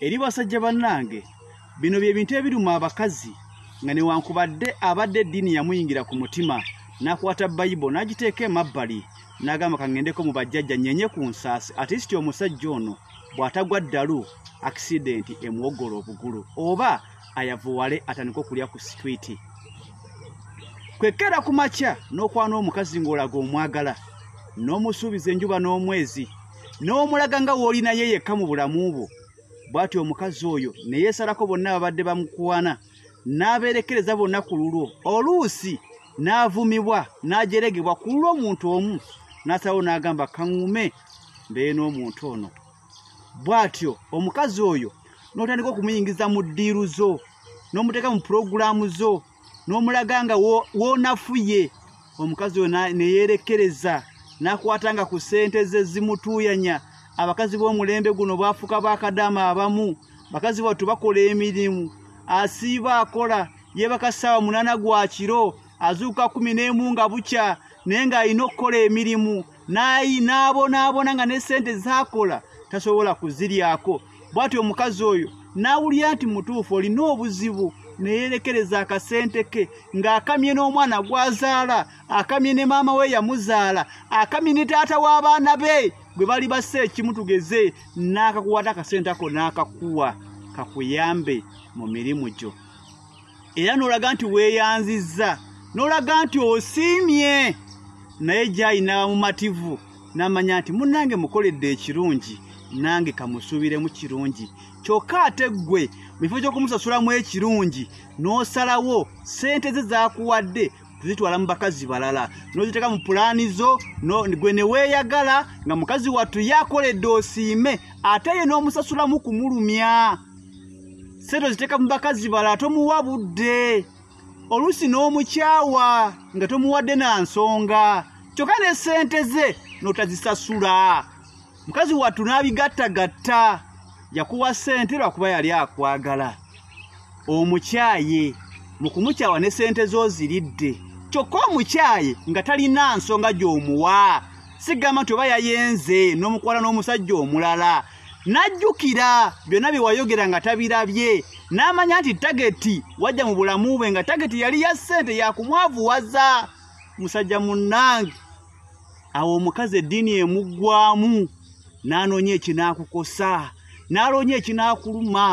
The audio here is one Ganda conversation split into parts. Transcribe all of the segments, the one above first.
eri basajja bannange bino bye bintu ebiruma abakazi nga newankubadde abadde eddiini yamuyingira ku mutima n'akwata Bayibuli n'agiteeka emabbali n'agamba kangendeko mu bajjajja nyenye ku nsaasi at least omusajja ono bw'atagwa ddalu accident emuwogola obugulu oba ayavuwale atandika okulya ku street kwekera ku makya n'okwana omukazi ng'olaga omwagala n'omusuubiza enjuba n'omwezi n'omulaga nga w'olina ye yekka mu bulamu bwo bw'atyo omukazi oyo ne yeesalako bonna babadde bamukwana n'abeerekereza bonna ku lulwo oluusi n'avumibwa n'ajeregebwa ku lulwo omuntu omu n'asalawo n'agamba kaŋŋume mbeera n'omuntu ono bw'atyo omukazi oyo n'otandika okumuyingiza mu ddiiru zo n'omuteeka mu pulogulaamu zo n'omulaga nga w'onafuye omukazi oyo ne yeerekereza n'akwatanga ku ssente ze zimutuuyanya abakazi b'omulembe guno baafuka baakadaama abamu bakazi battu bakola emirimu asiiba akola yeebaka ssaawa 8 gwa kiro azuuka 11 nga bukya naye ng'alina okukola emirimu n'abonaabona nga ne ssente z'akola tasobola kuziryako bw'atyo omukazi oyo n'awulira nti mutuufu olina obuzibu ne yeerekereza akasente ke ng'akamye n'omwana gw'azaala akamye ne maama we yamuzaala akamye ne taata w'abaana be gwe bali basse ekimu tugeze n'akakuwata akasente ako n'akakuwa kakuyambe mu mirimu gyo era n'olaga nti weeyanzizza n'olaga nti osiimye naye gy'ayina mumativu n'amanya nti munnange mukoledde ekirungi nange kamusuubiremu kirungi kyokka ate ggwe mu kifo ky'okumusasulamu ekirungi n'osalawo ssente ze zaakuwadde tuzitwala mu bakazi balala n'oziteeka mu pulaani zo gwe ne weeyagala nga mukazi wattu yakoledde osiime ate ye n'omusasulamu kumulumya ssente oziteeka mu bakazi balala tomuwa budde oluusi n'omukyawa nga tomuwadde na nsonga kyokka ne ssente ze n'otazisasula mukazi wattu n'abigattagatta yakuwa ssente lwakuba yali akwagala omukyaye mu kumukyawa ne ssente z'oziridde kyokka omukyaye nga talina nsonga gy'omuwa sigamba nti oba yayenze n'omukwala n'omusajja omulala n'ajjukira byonna bye wayogera nga tabirabye n'amanya nti tageti wajja mu bulamu bwe nga tageti yali ya ssente yakumwavuwaza musajja munnange awo omukazi eddiini emuggwamu n'anoonya ekinaakukosa n'aloonya ekinaakuluma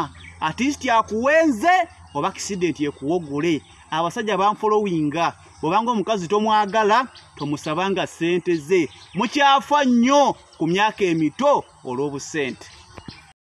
atiisiti akuwenze oba accident ekuwogole abasajja banfolowinga bw'obanga omukazi tomwagala tomusabanga ssente ze mukyafa nnyo ku myaka emito olw'obusente